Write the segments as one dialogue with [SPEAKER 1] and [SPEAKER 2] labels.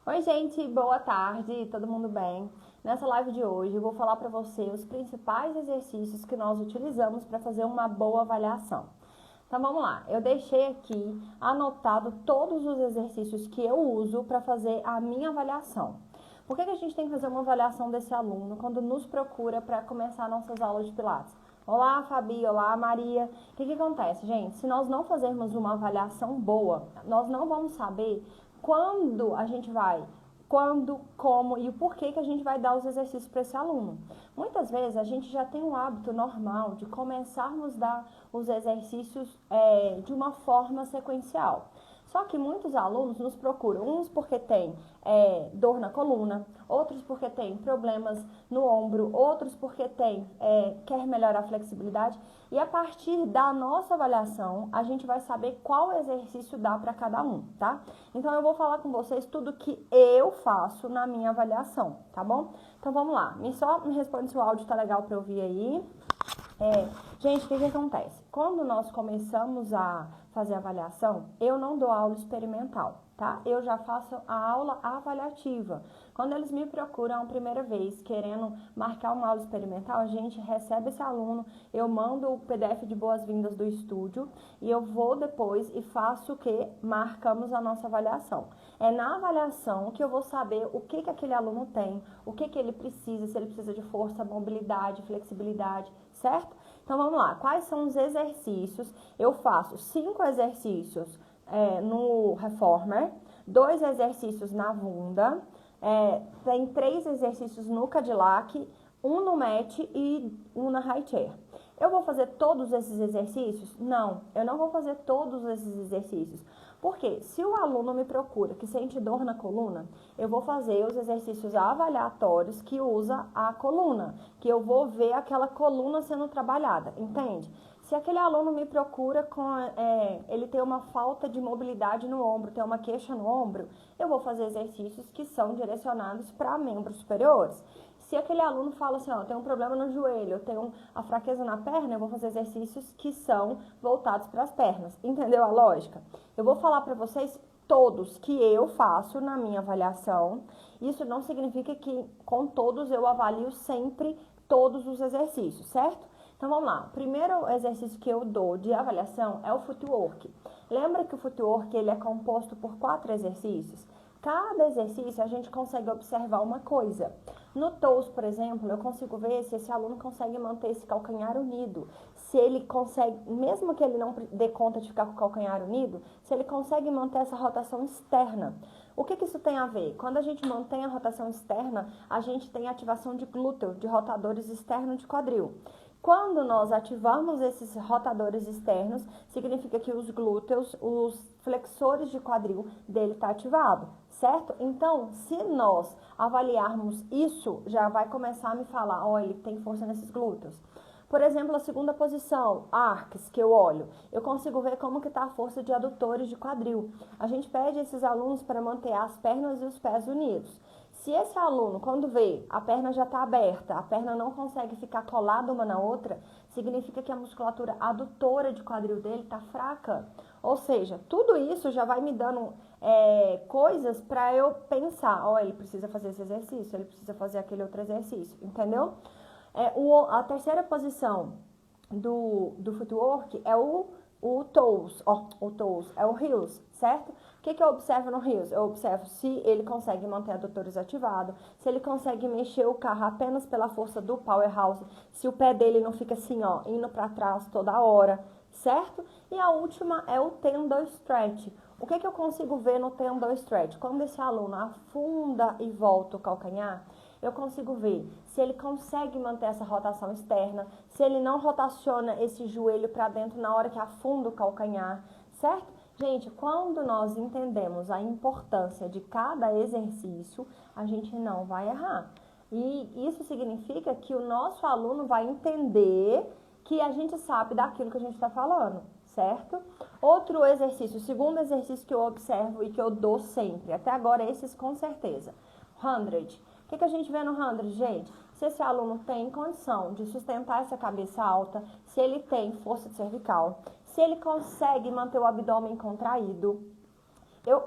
[SPEAKER 1] Oi, gente, boa tarde, todo mundo bem? Nessa live de hoje eu vou falar para você os principais exercícios que nós utilizamos para fazer uma boa avaliação. Então vamos lá, eu deixei aqui anotado todos os exercícios que eu uso para fazer a minha avaliação. Por que a gente tem que fazer uma avaliação desse aluno quando nos procura para começar nossas aulas de Pilates? Olá, Fabi, olá, Maria. O que acontece, gente? Se nós não fazermos uma avaliação boa, nós não vamos saber quando a gente vai, quando, como e o porquê que a gente vai dar os exercícios para esse aluno. Muitas vezes a gente já tem um hábito normal de começarmos a dar os exercícios de uma forma sequencial. Só que muitos alunos nos procuram, uns porque tem dor na coluna, outros porque tem problemas no ombro, outros porque quer melhorar a flexibilidade. E a partir da nossa avaliação, a gente vai saber qual exercício dá para cada um, tá? Então eu vou falar com vocês tudo que eu faço na minha avaliação, tá bom? Então vamos lá, só me responde se o áudio tá legal para ouvir aí. Gente, o que acontece? Quando nós começamos a fazer a avaliação, eu não dou aula experimental, tá? Eu já faço a aula avaliativa. Quando eles me procuram a primeira vez, querendo marcar uma aula experimental, a gente recebe esse aluno, eu mando o PDF de boas-vindas do estúdio e eu vou depois e faço o que? Marcamos a nossa avaliação. É na avaliação que eu vou saber o que aquele aluno tem, o que ele precisa, se ele precisa de força, mobilidade, flexibilidade, certo? Então vamos lá, quais são os exercícios? Eu faço 5 exercícios no Reformer, 2 exercícios na Vunda, tem 3 exercícios no Cadillac, 1 no Mat e 1 na High Chair. Eu vou fazer todos esses exercícios? Não, eu não vou fazer todos esses exercícios. Porque se o aluno me procura que sente dor na coluna, eu vou fazer os exercícios avaliatórios que usa a coluna, que eu vou ver aquela coluna sendo trabalhada, entende? Se aquele aluno me procura ele tem uma falta de mobilidade no ombro, tem uma queixa no ombro, eu vou fazer exercícios que são direcionados para membros superiores. Se aquele aluno fala assim, ó, tem um problema no joelho, eu tenho a fraqueza na perna, eu vou fazer exercícios que são voltados para as pernas. Entendeu a lógica? Eu vou falar para vocês todos que eu faço na minha avaliação. Isso não significa que com todos eu avalio sempre todos os exercícios, certo? Então vamos lá, o primeiro exercício que eu dou de avaliação é o footwork. Lembra que o footwork ele é composto por 4 exercícios? Cada exercício a gente consegue observar uma coisa. No toes, por exemplo, eu consigo ver se esse aluno consegue manter esse calcanhar unido. Se ele consegue, mesmo que ele não dê conta de ficar com o calcanhar unido, se ele consegue manter essa rotação externa. O que isso tem a ver? Quando a gente mantém a rotação externa, a gente tem ativação de glúteo, de rotadores externos de quadril. Quando nós ativamos esses rotadores externos, significa que os glúteos, os flexores de quadril dele está ativado, certo? Então, se nós avaliarmos isso, já vai começar a me falar, ó, ele tem força nesses glúteos. Por exemplo, a segunda posição, arcs, que eu olho, eu consigo ver como que está a força de adutores de quadril. A gente pede esses alunos para manter as pernas e os pés unidos. Se esse aluno, quando vê, a perna já está aberta, a perna não consegue ficar colada uma na outra, significa que a musculatura adutora de quadril dele está fraca. Ou seja, tudo isso já vai me dando coisas para eu pensar, ó, ele precisa fazer esse exercício, ele precisa fazer aquele outro exercício, entendeu? A terceira posição do footwork é o toes, o toes, é o heels, certo? O que eu observo no heels? Eu observo se ele consegue manter adutores ativados, se ele consegue mexer o carro apenas pela força do powerhouse, se o pé dele não fica assim, ó, indo para trás toda hora, certo? E a última é o tendon stretch. O que eu consigo ver no tendon stretch? Quando esse aluno afunda e volta o calcanhar, eu consigo ver se ele consegue manter essa rotação externa, se ele não rotaciona esse joelho para dentro na hora que afunda o calcanhar, certo? Gente, quando nós entendemos a importância de cada exercício, a gente não vai errar. E isso significa que o nosso aluno vai entender que a gente sabe daquilo que a gente está falando, certo? Outro exercício, o segundo exercício que eu observo e que eu dou sempre, até agora esses com certeza, 100. O que a gente vê no 100, gente? Se esse aluno tem condição de sustentar essa cabeça alta, se ele tem força cervical, se ele consegue manter o abdômen contraído, eu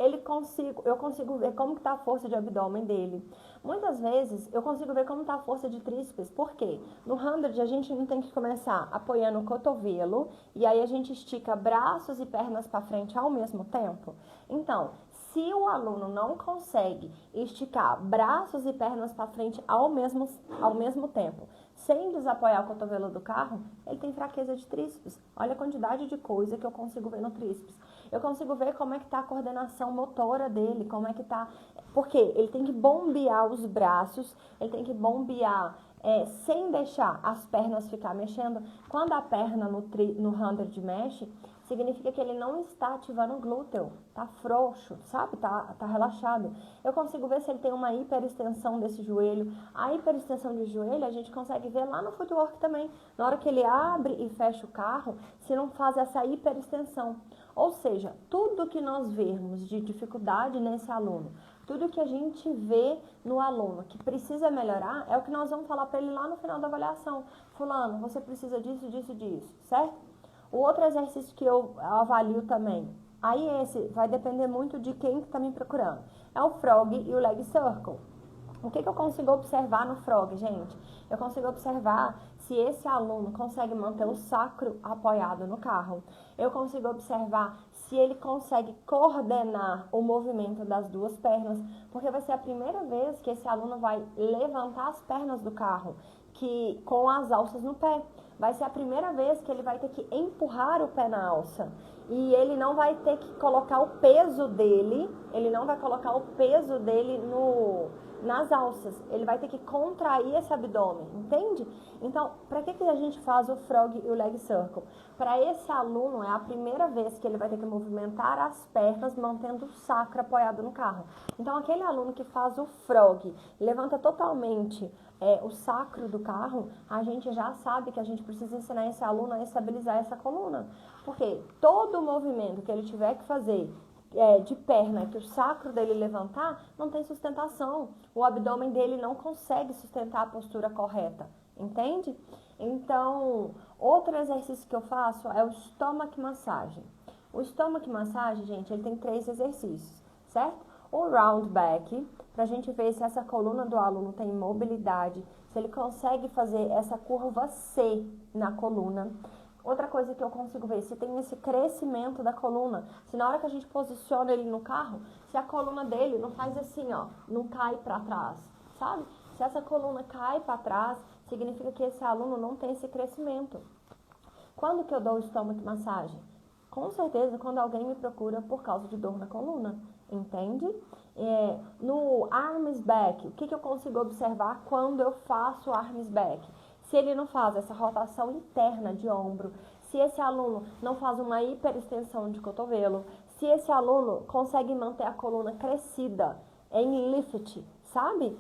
[SPEAKER 1] consigo ver como que tá a força de abdômen dele. Muitas vezes eu consigo ver como tá a força de tríceps. Por quê? No 100 a gente não tem que começar apoiando o cotovelo e aí a gente estica braços e pernas para frente ao mesmo tempo. Então, se o aluno não consegue esticar braços e pernas para frente ao mesmo tempo, sem desapoiar o cotovelo do carro, ele tem fraqueza de tríceps. Olha a quantidade de coisa que eu consigo ver no tríceps. Eu consigo ver como é que tá a coordenação motora dele, como é que tá... Porque ele tem que bombear os braços, ele tem que bombear sem deixar as pernas ficar mexendo. Quando a perna no 100 mexe, significa que ele não está ativando o glúteo, tá frouxo, sabe? Tá relaxado. Eu consigo ver se ele tem uma hiperextensão desse joelho. A hiperextensão de joelho a gente consegue ver lá no footwork também. Na hora que ele abre e fecha o carro, se não faz essa hiperextensão. Ou seja, tudo que nós vermos de dificuldade nesse aluno, tudo que a gente vê no aluno que precisa melhorar, é o que nós vamos falar para ele lá no final da avaliação. Fulano, você precisa disso, disso, disso, certo? O outro exercício que eu avalio também, aí esse vai depender muito de quem está me procurando, é o frog e o leg circle. O que eu consigo observar no frog, gente? Eu consigo observar se esse aluno consegue manter o sacro apoiado no carro. Eu consigo observar se ele consegue coordenar o movimento das duas pernas, porque vai ser a primeira vez que esse aluno vai levantar as pernas do carro, com as alças no pé. Vai ser a primeira vez que ele vai ter que empurrar o pé na alça. E ele não vai ter que colocar o peso dele, nas alças. Ele vai ter que contrair esse abdômen, entende? Então, para que a gente faz o frog e o leg circle? Para esse aluno, é a primeira vez que ele vai ter que movimentar as pernas, mantendo o sacro apoiado no carro. Então, aquele aluno que faz o frog, levanta totalmente o sacro do carro, a gente já sabe que a gente precisa ensinar esse aluno a estabilizar essa coluna. Porque todo movimento que ele tiver que fazer de perna, que o sacro dele levantar, não tem sustentação. O abdômen dele não consegue sustentar a postura correta, entende? Então, outro exercício que eu faço é o stomach massage. O stomach massage, gente, ele tem 3 exercícios, certo? O round back, para a gente ver se essa coluna do aluno tem mobilidade, se ele consegue fazer essa curva C na coluna. Outra coisa que eu consigo ver, se tem esse crescimento da coluna, se na hora que a gente posiciona ele no carro, se a coluna dele não faz assim, ó, não cai para trás, sabe? Se essa coluna cai para trás, significa que esse aluno não tem esse crescimento. Quando que eu dou o stomach massagem? Com certeza quando alguém me procura por causa de dor na coluna, entende? No arms back, o que eu consigo observar quando eu faço arms back? Se ele não faz essa rotação interna de ombro, se esse aluno não faz uma hiperextensão de cotovelo, se esse aluno consegue manter a coluna crescida em lift, sabe?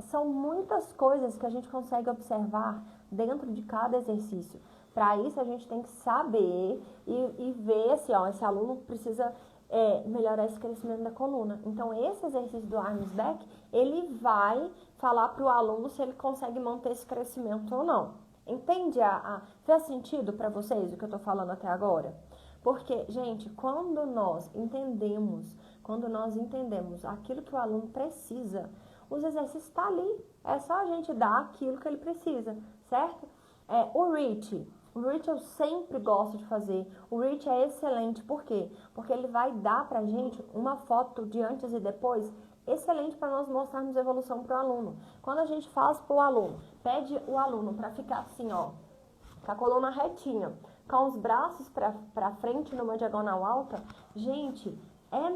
[SPEAKER 1] São muitas coisas que a gente consegue observar dentro de cada exercício. Para isso, a gente tem que saber e ver se esse aluno precisa melhorar esse crescimento da coluna. Então, esse exercício do arms back, ele vai falar para o aluno se ele consegue manter esse crescimento ou não. Entende? Fez sentido para vocês o que eu estou falando até agora? Porque, gente, quando nós entendemos aquilo que o aluno precisa, os exercícios estão ali. É só a gente dar aquilo que ele precisa, certo? O reach eu sempre gosto de fazer. O reach é excelente. Por quê? Porque ele vai dar pra gente uma foto de antes e depois excelente para nós mostrarmos a evolução para o aluno. Quando a gente faz para o aluno, pede o aluno para ficar assim, ó, com a coluna retinha, com os braços para frente numa diagonal alta, gente, é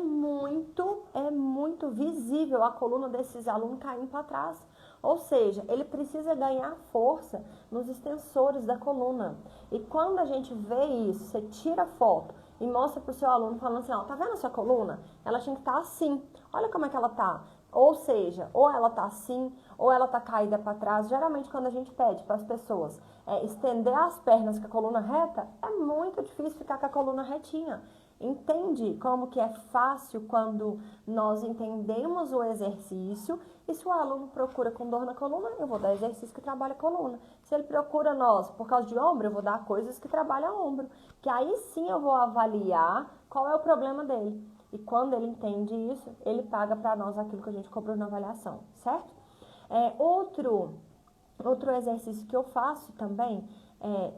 [SPEAKER 1] muito visível a coluna desses alunos caindo para trás. Ou seja, ele precisa ganhar força nos extensores da coluna. E quando a gente vê isso, você tira a foto e mostra para o seu aluno falando assim, ó, tá vendo a sua coluna? Ela tinha que estar assim. Olha como é que ela tá. Ou seja, ou ela tá assim, ou ela tá caída para trás. Geralmente, quando a gente pede para as pessoas estender as pernas com a coluna reta, é muito difícil ficar com a coluna retinha. Entende como que é fácil quando nós entendemos o exercício e se o aluno procura com dor na coluna, eu vou dar exercício que trabalha a coluna. Se ele procura nós por causa de ombro, eu vou dar coisas que trabalham ombro. Que aí sim eu vou avaliar qual é o problema dele. E quando ele entende isso, ele paga para nós aquilo que a gente cobrou na avaliação, certo? Outro exercício que eu faço também,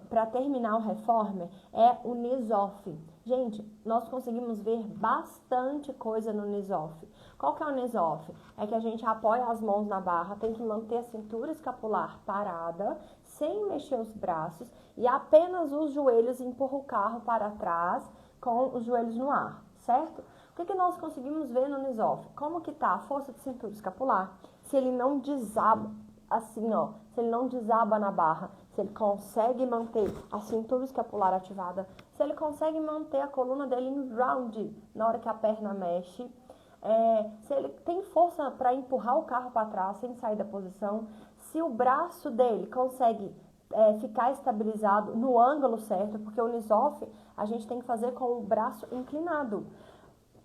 [SPEAKER 1] para terminar o reformer, é o knees-off. Gente, nós conseguimos ver bastante coisa no knees-off. Qual que é o knees-off? É que a gente apoia as mãos na barra, tem que manter a cintura escapular parada, sem mexer os braços, e apenas os joelhos empurra o carro para trás com os joelhos no ar, certo? O que nós conseguimos ver no knees-off? Como que tá a força de cintura escapular? Se ele não desaba, assim, ó, se ele não desaba na barra, se ele consegue manter a cintura escapular ativada, se ele consegue manter a coluna dele em round na hora que a perna mexe, se ele tem força para empurrar o carro para trás sem sair da posição, se o braço dele consegue ficar estabilizado no ângulo certo, porque o knees-off a gente tem que fazer com o braço inclinado.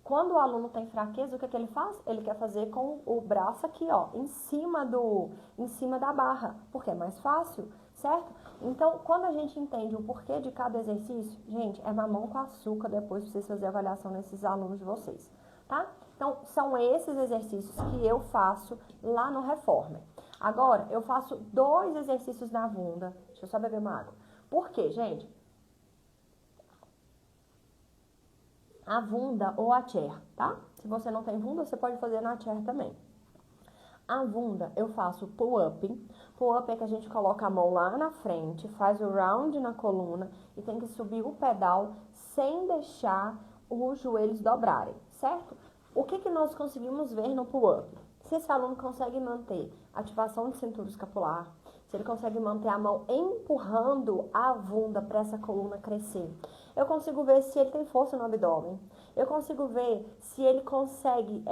[SPEAKER 1] Quando o aluno tem fraqueza, o que ele faz? Ele quer fazer com o braço aqui, ó, em cima da barra, porque é mais fácil, certo? Então, quando a gente entende o porquê de cada exercício, gente, é mamão com açúcar depois pra vocês fazerem a avaliação nesses alunos de vocês, tá? Então, são esses exercícios que eu faço lá no Reformer. Agora, eu faço 2 exercícios na bunda. Deixa eu só beber uma água. Por quê, gente? A bunda ou a chair, tá? Se você não tem bunda, você pode fazer na chair também. A bunda, eu faço pull-up. Pull-up é que a gente coloca a mão lá na frente, faz o round na coluna e tem que subir o pedal sem deixar os joelhos dobrarem, certo? O que nós conseguimos ver no pull-up? Se esse aluno consegue manter ativação de cintura escapular, se ele consegue manter a mão empurrando a bunda para essa coluna crescer. Eu consigo ver se ele tem força no abdômen. Eu consigo ver se ele consegue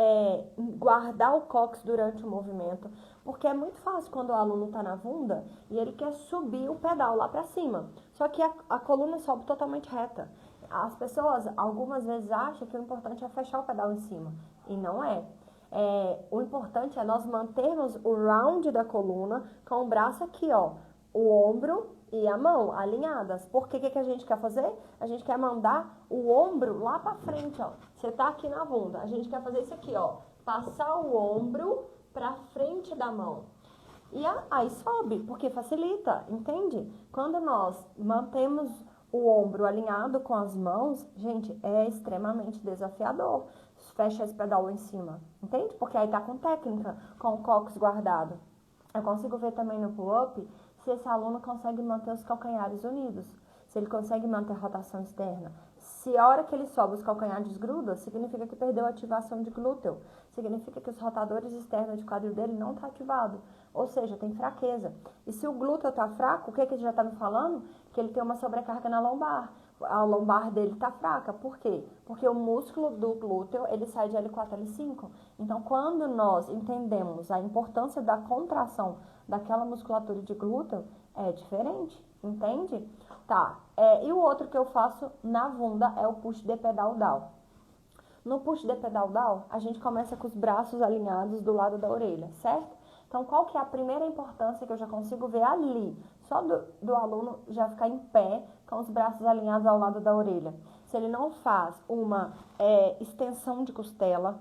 [SPEAKER 1] guardar o cóccix durante o movimento. Porque é muito fácil quando o aluno está na bunda e ele quer subir o pedal lá para cima. Só que a coluna sobe totalmente reta. As pessoas algumas vezes acham que o importante é fechar o pedal em cima. E não é. O importante é nós mantermos o round da coluna com o braço aqui, ó, o ombro e a mão alinhadas. Porque o que a gente quer fazer? A gente quer mandar o ombro lá pra frente, ó. Você tá aqui na bunda, a gente quer fazer isso aqui, ó, passar o ombro pra frente da mão. E aí sobe, porque facilita, entende? Quando nós mantemos o ombro alinhado com as mãos, gente, é extremamente desafiador. Fecha esse pedal lá em cima, entende? Porque aí tá com técnica, com o cóccix guardado. Eu consigo ver também no pull-up se esse aluno consegue manter os calcanhares unidos, se ele consegue manter a rotação externa. Se a hora que ele sobe os calcanhares grudam, significa que perdeu a ativação de glúteo, significa que os rotadores externos de quadril dele não tá ativado, ou seja, tem fraqueza. E se o glúteo tá fraco, o que ele já tá me falando? Que ele tem uma sobrecarga na lombar. A lombar dele tá fraca. Por quê? Porque o músculo do glúteo, ele sai de L4 a L5. Então, quando nós entendemos a importância da contração daquela musculatura de glúteo, é diferente, entende? Tá, e o outro que eu faço na bunda é o push de pedal down. No push de pedal down, a gente começa com os braços alinhados do lado da orelha, certo? Então, qual que é a primeira importância que eu já consigo ver ali? Só do aluno já ficar em pé com os braços alinhados ao lado da orelha. Se ele não faz uma extensão de costela,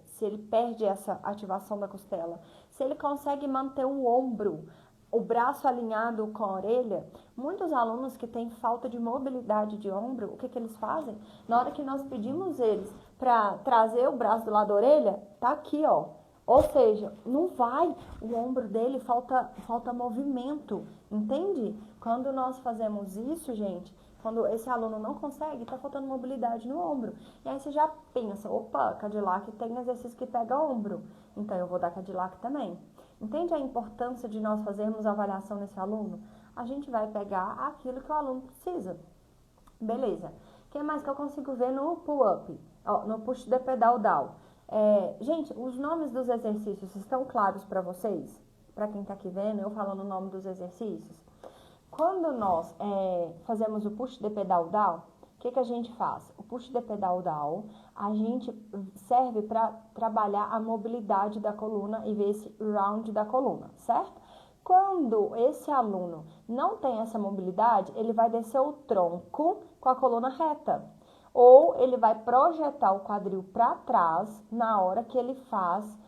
[SPEAKER 1] se ele perde essa ativação da costela, se ele consegue manter o ombro, o braço alinhado com a orelha, muitos alunos que têm falta de mobilidade de ombro, o que eles fazem? Na hora que nós pedimos eles para trazer o braço do lado da orelha, tá aqui, ó. Ou seja, não vai, o ombro dele falta movimento, entende? Quando nós fazemos isso, gente, quando esse aluno não consegue, tá faltando mobilidade no ombro. E aí você já pensa, opa, Cadillac tem exercício que pega ombro, então eu vou dar Cadillac também. Entende a importância de nós fazermos a avaliação nesse aluno? A gente vai pegar aquilo que o aluno precisa. Beleza. O que mais que eu consigo ver no pull-up? No push de pedal down. Gente, os nomes dos exercícios estão claros para vocês? Para quem está aqui vendo, eu falando o nome dos exercícios. Quando nós fazemos o push de pedal down, o que a gente faz? O push de pedal down, a gente serve para trabalhar a mobilidade da coluna e ver esse round da coluna, certo? Quando esse aluno não tem essa mobilidade, ele vai descer o tronco com a coluna reta. ou ele vai projetar o quadril para trás na hora que ele faz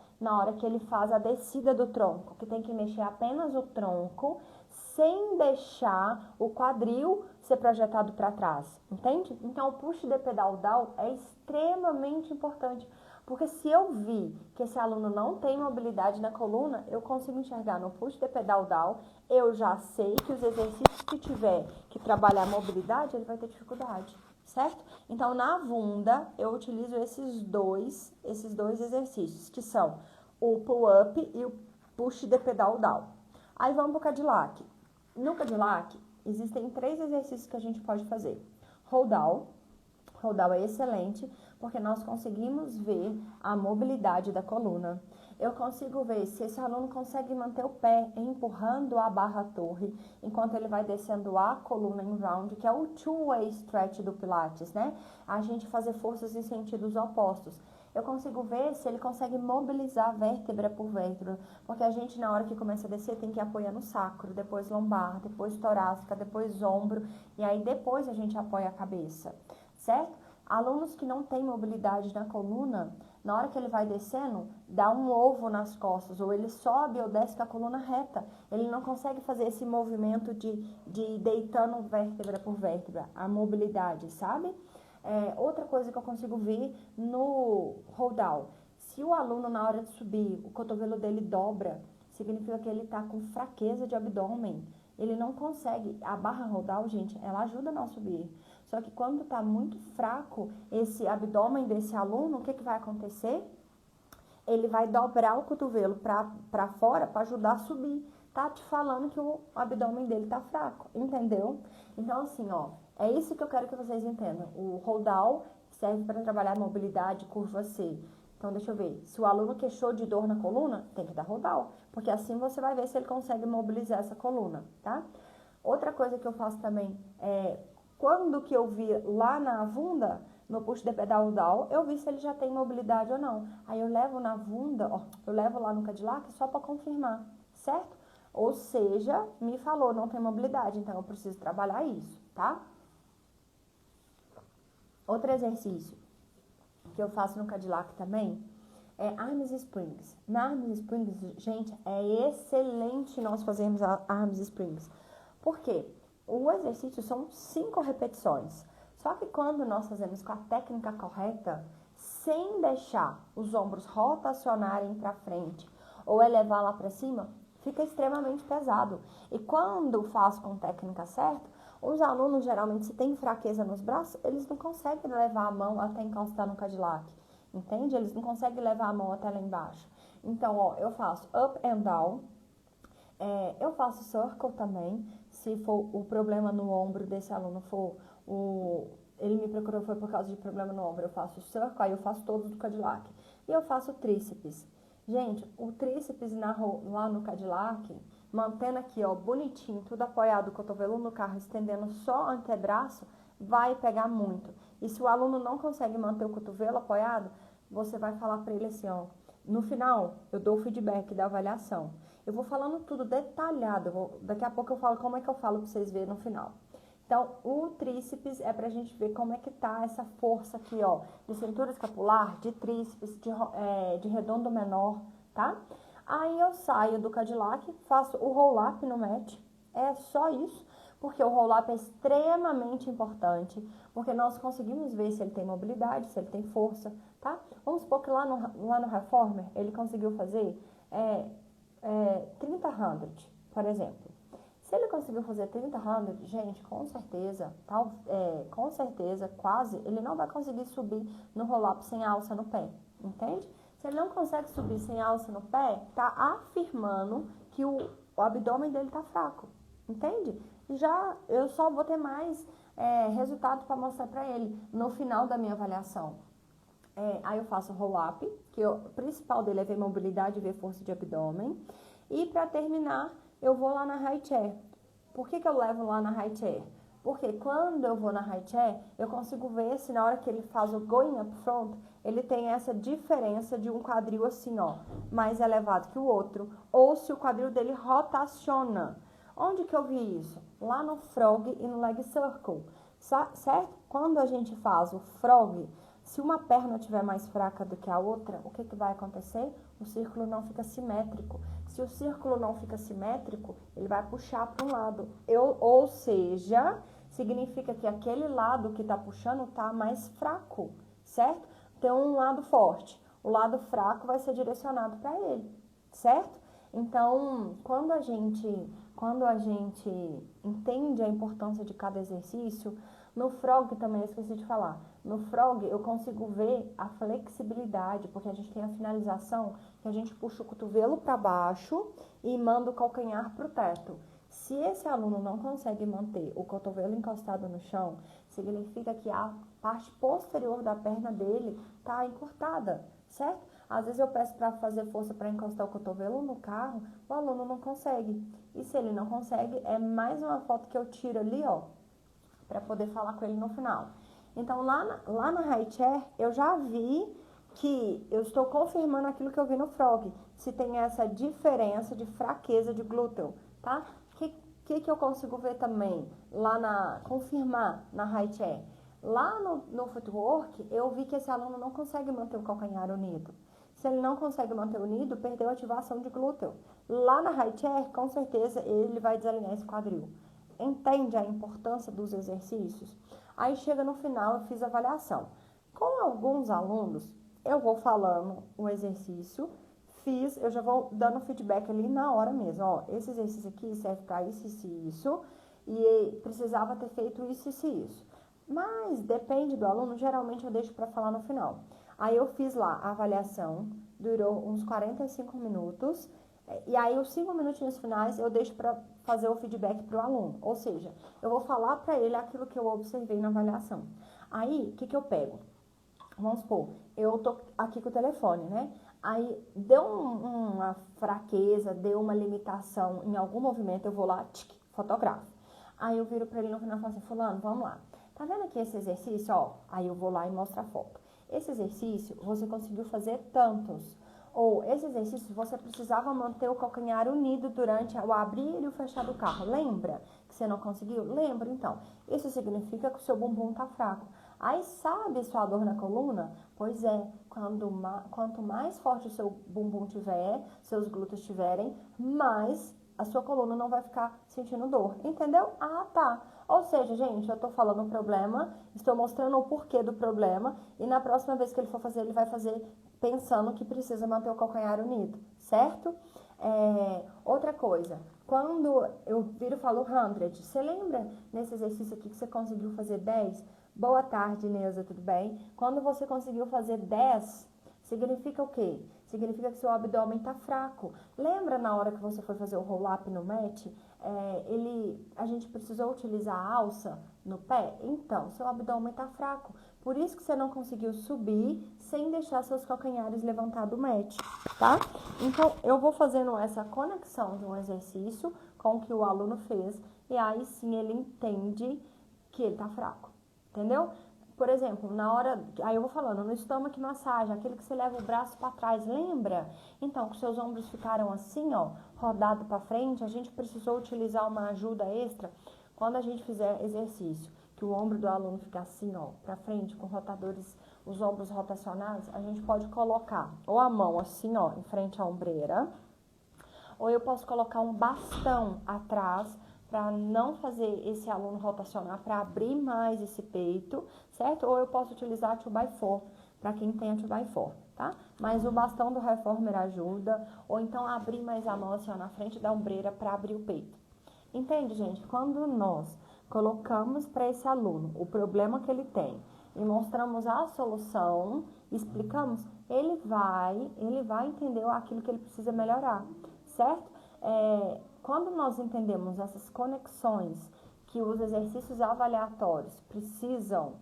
[SPEAKER 1] a descida do tronco, que tem que mexer apenas o tronco, sem deixar o quadril ser projetado para trás, entende? Então, o push de pedal down é extremamente importante, porque se eu vi que esse aluno não tem mobilidade na coluna, eu consigo enxergar no push de pedal down, eu já sei que os exercícios que tiver que trabalhar a mobilidade, ele vai ter dificuldade, certo? Então, na Wunda, eu utilizo esses dois exercícios, que são o pull-up e o push de pedal down. Aí, vamos para o Cadillac. No Cadillac, existem 3 exercícios que a gente pode fazer. Roll down. Roll down é excelente, porque nós conseguimos ver a mobilidade da coluna. Eu consigo ver se esse aluno consegue manter o pé empurrando a barra torre, enquanto ele vai descendo a coluna em round, que é o two-way stretch do Pilates, né? A gente fazer forças em sentidos opostos. Eu consigo ver se ele consegue mobilizar vértebra por vértebra, porque a gente, na hora que começa a descer, tem que apoiar no sacro, depois lombar, depois torácica, depois ombro, e aí depois a gente apoia a cabeça, certo? Alunos que não têm mobilidade na coluna, na hora que ele vai descendo, dá um ovo nas costas, ou ele sobe ou desce com a coluna reta. Ele não consegue fazer esse movimento de deitando vértebra por vértebra, a mobilidade, sabe? Outra coisa que eu consigo ver no roll down, se o aluno na hora de subir, o cotovelo dele dobra, significa que ele está com fraqueza de abdômen. Ele não consegue, a barra roll down, gente, ela ajuda a nós subir. Só que quando está muito fraco esse abdômen desse aluno, o que vai acontecer? Ele vai dobrar o cotovelo para fora para ajudar a subir. Tá te falando que o abdômen dele tá fraco, entendeu? Então, assim, ó, é isso que eu quero que vocês entendam. O roll down serve para trabalhar mobilidade, curva C. Então, deixa eu ver. Se o aluno queixou de dor na coluna, tem que dar roll down, porque assim você vai ver se ele consegue mobilizar essa coluna, tá? Outra coisa que eu faço também é, quando que eu vi lá na Wunda, no push de pedal down, eu vi se ele já tem mobilidade ou não. Aí eu levo na Wunda, ó, eu levo lá no Cadillac só para confirmar, certo? Ou seja, me falou, não tem mobilidade, então eu preciso trabalhar isso, tá? Outro exercício que eu faço no Cadillac também é Arms Springs. Na Arms Springs, gente, é excelente nós fazermos Arms Springs. Por quê? O exercício são 5 repetições. Só que quando nós fazemos com a técnica correta, sem deixar os ombros rotacionarem para frente ou elevar lá para cima, fica extremamente pesado. E quando faço com técnica certa, os alunos geralmente, se tem fraqueza nos braços, eles não conseguem levar a mão até encostar no Cadillac, entende? Eles não conseguem levar a mão até lá embaixo. Então, ó, eu faço up and down, eu faço circle também, se for o problema no ombro desse aluno ele me procurou foi por causa de problema no ombro, eu faço circle, aí eu faço todos do Cadillac. E eu faço tríceps. Gente, o tríceps lá no Cadillac, mantendo aqui, ó, bonitinho, tudo apoiado, o cotovelo no carro, estendendo só o antebraço, vai pegar muito. E se o aluno não consegue manter o cotovelo apoiado, você vai falar para ele assim, ó, no final, eu dou o feedback da avaliação. Eu vou falando tudo detalhado, daqui a pouco eu falo como é que eu falo para vocês verem no final. Então, o tríceps é pra gente ver como é que tá essa força aqui, ó, de cintura escapular, de tríceps, de redondo menor, tá? Aí eu saio do Cadillac, faço o roll-up no mat, é só isso, porque o roll-up é extremamente importante, porque nós conseguimos ver se ele tem mobilidade, se ele tem força, tá? Vamos supor que lá no Reformer, ele conseguiu fazer 30-100, por exemplo. Se ele conseguiu fazer 30-100, gente, com certeza, quase, ele não vai conseguir subir no roll-up sem alça no pé, entende? Se ele não consegue subir sem alça no pé, tá afirmando que o abdômen dele tá fraco, entende? Já eu só vou ter mais resultado para mostrar para ele no final da minha avaliação. Aí eu faço roll-up, que o principal dele é ver mobilidade e ver força de abdômen. E para terminar, eu vou lá na high chair. Por que eu levo lá na high chair? Porque quando eu vou na high chair, eu consigo ver se na hora que ele faz o going up front, ele tem essa diferença de um quadril assim, ó, mais elevado que o outro, ou se o quadril dele rotaciona. Onde que eu vi isso? Lá no frog e no leg circle. certo? Quando a gente faz o frog, se uma perna estiver mais fraca do que a outra, o que vai acontecer? O círculo não fica simétrico. Se o círculo não fica simétrico, ele vai puxar para um lado. Ou seja, significa que aquele lado que está puxando está mais fraco, certo? Tem um lado forte. O lado fraco vai ser direcionado para ele, certo? Então, quando a gente entende a importância de cada exercício, no frog também, eu esqueci de falar, no frog eu consigo ver a flexibilidade, porque a gente tem a finalização que a gente puxa o cotovelo para baixo e manda o calcanhar para o teto. Se esse aluno não consegue manter o cotovelo encostado no chão, significa que a parte posterior da perna dele está encurtada, certo? Às vezes eu peço para fazer força para encostar o cotovelo no carro, o aluno não consegue. E se ele não consegue, é mais uma foto que eu tiro ali, ó, para poder falar com ele no final. Então, lá na high chair, eu já vi que eu estou confirmando aquilo que eu vi no frog, se tem essa diferença de fraqueza de glúteo, tá? Que eu consigo ver também, confirmar na high chair? Lá no footwork, eu vi que esse aluno não consegue manter o calcanhar unido. Se ele não consegue manter unido, perdeu a ativação de glúteo. Lá na high chair, com certeza, ele vai desalinhar esse quadril. Entende a importância dos exercícios? Aí chega no final, eu fiz a avaliação. Com alguns alunos, eu vou falando o exercício, eu já vou dando feedback ali na hora mesmo. Ó, esse exercício aqui serve para isso e isso, e precisava ter feito isso e isso. Mas depende do aluno, geralmente eu deixo para falar no final. Aí eu fiz lá a avaliação, durou uns 45 minutos, e aí os 5 minutinhos finais eu deixo para fazer o feedback para o aluno. Ou seja, eu vou falar para ele aquilo que eu observei na avaliação. Aí, o que eu pego? Vamos supor, eu tô aqui com o telefone, né? Aí deu uma fraqueza, deu uma limitação em algum movimento, eu vou lá, fotografo. Aí eu viro para ele no final e falo assim, fulano, vamos lá. Tá vendo aqui esse exercício, ó? Aí eu vou lá e mostro a foto. Esse exercício, você conseguiu fazer tantos. Ou esse exercício, você precisava manter o calcanhar unido durante o abrir e o fechar do carro. Lembra que você não conseguiu? Lembra, então. Isso significa que o seu bumbum tá fraco. Aí, sabe sua dor na coluna? Pois é, quanto mais forte o seu bumbum tiver, seus glúteos tiverem, mais a sua coluna não vai ficar sentindo dor. Entendeu? Ah, tá. Ou seja, gente, eu tô falando o problema, estou mostrando o porquê do problema, e na próxima vez que ele for fazer, ele vai fazer pensando que precisa manter o calcanhar unido, certo? Outra coisa, quando eu viro e falo 100, você lembra nesse exercício aqui que você conseguiu fazer 10? Boa tarde, Neuza, tudo bem? Quando você conseguiu fazer 10, significa o quê? Significa que seu abdômen está fraco. Lembra na hora que você foi fazer o roll-up no mat? A gente precisou utilizar a alça no pé? Então, seu abdômen está fraco. Por isso que você não conseguiu subir sem deixar seus calcanhares levantados do mat, tá? Então, eu vou fazendo essa conexão de um exercício com o que o aluno fez e aí sim ele entende que ele está fraco, entendeu? Por exemplo, na hora, aí eu vou falando, no estômago massagem, aquele que você leva o braço para trás, lembra? Então, que seus ombros ficaram assim, ó, rodado para frente, a gente precisou utilizar uma ajuda extra quando a gente fizer exercício, que o ombro do aluno fica assim, ó, para frente, com rotadores, os ombros rotacionados, a gente pode colocar ou a mão assim, ó, em frente à ombreira, ou eu posso colocar um bastão atrás, para não fazer esse aluno rotacionar, para abrir mais esse peito, certo? Ou eu posso utilizar a 2x4, para quem tem a 2x4, tá? Mas o bastão do reformer ajuda, ou então abrir mais a mão assim, ó, na frente da ombreira para abrir o peito. Entende, gente? Quando nós colocamos para esse aluno o problema que ele tem e mostramos a solução, explicamos, ele vai entender aquilo que ele precisa melhorar, certo? Quando nós entendemos essas conexões que os exercícios avaliatórios precisam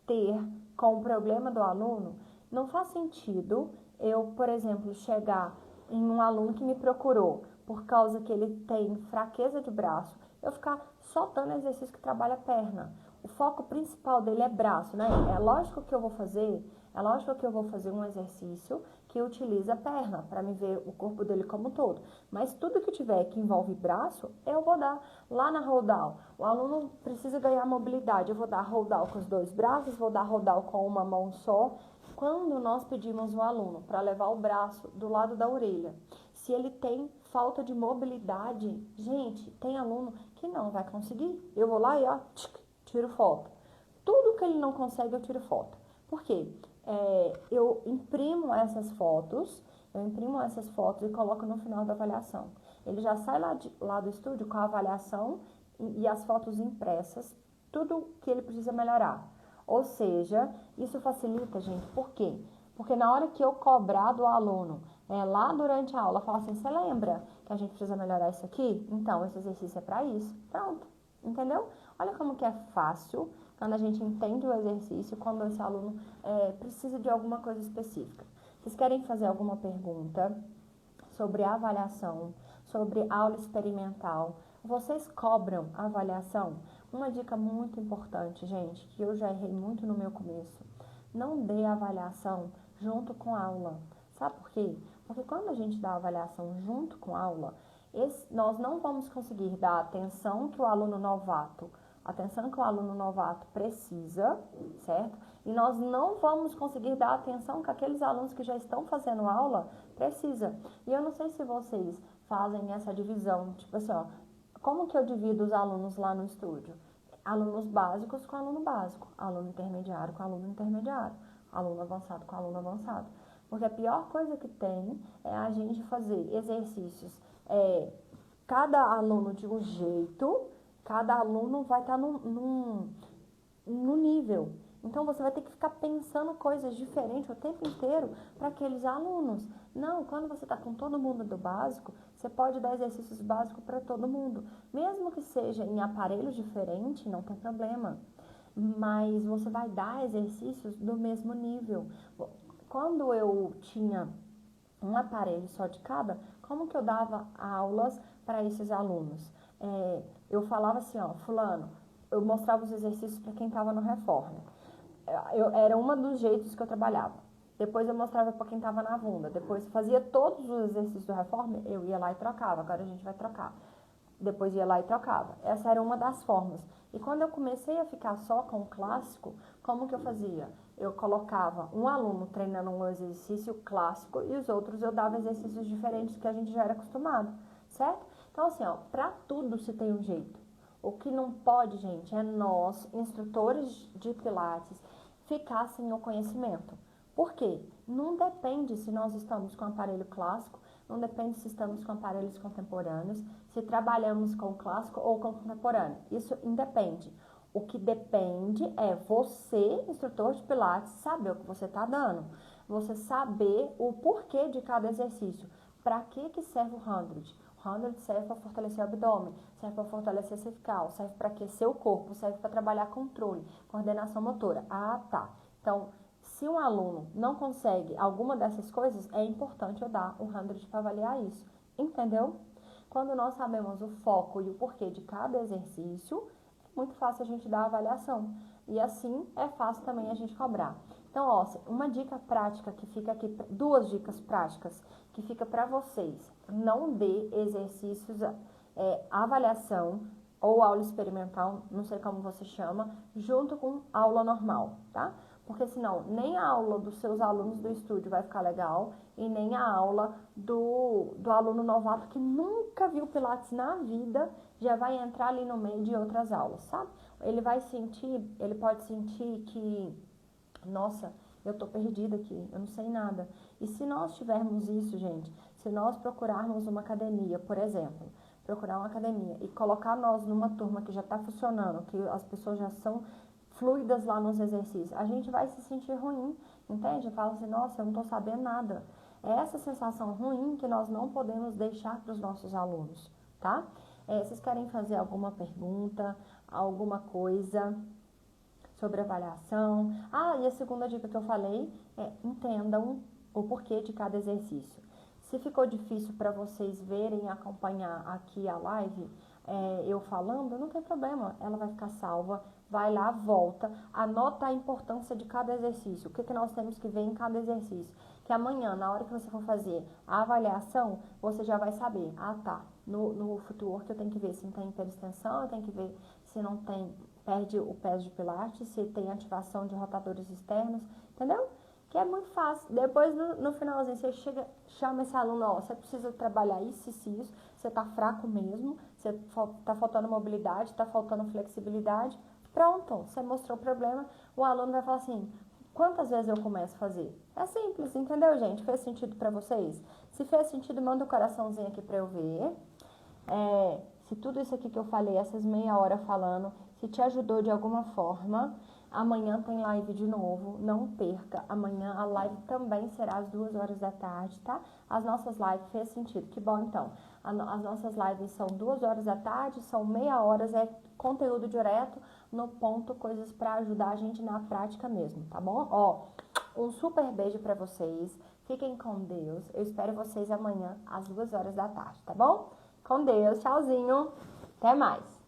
[SPEAKER 1] ter com o problema do aluno, não faz sentido eu, por exemplo, chegar em um aluno que me procurou por causa que ele tem fraqueza de braço, eu ficar só dando exercício que trabalha a perna. O foco principal dele é braço, né? É lógico que eu vou fazer É lógico que eu vou fazer um exercício que utiliza a perna, para me ver o corpo dele como um todo. Mas tudo que tiver que envolve braço, eu vou dar. Lá na hold down, o aluno precisa ganhar mobilidade. Eu vou dar hold down com os dois braços, vou dar hold down com uma mão só. Quando nós pedimos o aluno para levar o braço do lado da orelha, se ele tem falta de mobilidade, gente, tem aluno que não vai conseguir. Eu vou lá e ó, tiro foto. Tudo que ele não consegue, eu tiro foto. Por quê? Eu imprimo essas fotos e coloco no final da avaliação. Ele já sai lá do estúdio com a avaliação e as fotos impressas, tudo que ele precisa melhorar. Ou seja, isso facilita, gente, por quê? Porque na hora que eu cobrar do aluno, lá durante a aula, falar assim, você lembra que a gente precisa melhorar isso aqui? Então, esse exercício é para isso. Pronto, entendeu? Olha como que é fácil quando a gente entende o exercício, quando esse aluno precisa de alguma coisa específica. Vocês querem fazer alguma pergunta sobre avaliação, sobre aula experimental? Vocês cobram a avaliação? Uma dica muito importante, gente, que eu já errei muito no meu começo. Não dê a avaliação junto com a aula. Sabe por quê? Porque quando a gente dá a avaliação junto com a aula, nós não vamos conseguir dar a atenção que o aluno novato precisa, certo? E nós não vamos conseguir dar a atenção que aqueles alunos que já estão fazendo aula precisa. E eu não sei se vocês fazem essa divisão, tipo assim, ó, como que eu divido os alunos lá no estúdio? Alunos básicos com aluno básico, aluno intermediário com aluno intermediário, aluno avançado com aluno avançado. Porque a pior coisa que tem é a gente fazer exercícios, cada aluno de um jeito, cada aluno vai estar no nível. Então, você vai ter que ficar pensando coisas diferentes o tempo inteiro para aqueles alunos. Não, quando você está com todo mundo do básico, você pode dar exercícios básicos para todo mundo. Mesmo que seja em aparelhos diferentes, não tem problema. Mas você vai dar exercícios do mesmo nível. Quando eu tinha um aparelho só de cada, como que eu dava aulas para esses alunos? Eu falava assim, ó, fulano, eu mostrava os exercícios para quem estava no Reforma. Era um dos jeitos que eu trabalhava. Depois eu mostrava para quem estava na Vunda. Depois fazia todos os exercícios do Reforma, eu ia lá e trocava. Agora a gente vai trocar. Depois ia lá e trocava. Essa era uma das formas. E quando eu comecei a ficar só com o clássico, como que eu fazia? Eu colocava um aluno treinando um exercício clássico e os outros eu dava exercícios diferentes que a gente já era acostumado, certo? Então assim, ó, pra tudo se tem um jeito. O que não pode, gente, é nós, instrutores de Pilates, ficar sem o conhecimento. Por quê? Não depende se nós estamos com aparelho clássico, não depende se estamos com aparelhos contemporâneos, se trabalhamos com clássico ou com contemporâneo. Isso independe. O que depende é você, instrutor de Pilates, saber o que você está dando. Você saber o porquê de cada exercício. Para que serve o 100? O 100 serve para fortalecer o abdômen, serve para fortalecer a cervical, serve para aquecer o corpo, serve para trabalhar controle, coordenação motora. Ah, tá. Então, se um aluno não consegue alguma dessas coisas, é importante eu dar o 100 para avaliar isso. Entendeu? Quando nós sabemos o foco e o porquê de cada exercício, é muito fácil a gente dar a avaliação. E assim é fácil também a gente cobrar. Então, ó, uma dica prática que fica aqui, duas dicas práticas que fica para vocês. Não dê exercícios, avaliação ou aula experimental, não sei como você chama, junto com aula normal, tá? Porque senão nem a aula dos seus alunos do estúdio vai ficar legal e nem a aula do aluno novato que nunca viu Pilates na vida já vai entrar ali no meio de outras aulas, sabe? Ele pode sentir que, nossa, eu tô perdida aqui, eu não sei nada. E se nós tivermos isso, gente, se nós procurarmos uma academia, por exemplo, procurar uma academia e colocar nós numa turma que já tá funcionando, que as pessoas já são fluidas lá nos exercícios, a gente vai se sentir ruim, entende? Fala assim, nossa, eu não tô sabendo nada. É essa sensação ruim que nós não podemos deixar para os nossos alunos, tá? Vocês querem fazer alguma pergunta, alguma coisa sobre avaliação? Ah, e a segunda dica que eu falei é entendam o porquê de cada exercício. Se ficou difícil para vocês verem e acompanhar aqui a live, eu falando, não tem problema, ela vai ficar salva vai lá, volta, anota a importância de cada exercício, o que nós temos que ver em cada exercício. Que amanhã, na hora que você for fazer a avaliação, você já vai saber, tá, no footwork eu tenho que ver se não tem hiperextensão, eu tenho que ver se não tem, perde o peso de pilates, se tem ativação de rotadores externos, entendeu? Que é muito fácil. Depois, no finalzinho, você chega, chama esse aluno, ó, você precisa trabalhar isso, você tá fraco mesmo, você tá faltando mobilidade, tá faltando flexibilidade, pronto, você mostrou o problema, o aluno vai falar assim, quantas vezes eu começo a fazer? É simples, entendeu, gente? Fez sentido pra vocês? Se fez sentido, manda um coraçãozinho aqui pra eu ver. Se tudo isso aqui que eu falei, essas meia hora falando, se te ajudou de alguma forma, amanhã tem live de novo, não perca. Amanhã a live também será às 2 horas da tarde, tá? As nossas lives fez sentido, que bom então. As nossas lives são 2 horas da tarde, são meia hora, é conteúdo direto, no ponto, coisas pra ajudar a gente na prática mesmo, tá bom? Ó, um super beijo pra vocês, fiquem com Deus, eu espero vocês amanhã às 2 horas da tarde, tá bom? Com Deus, tchauzinho, até mais.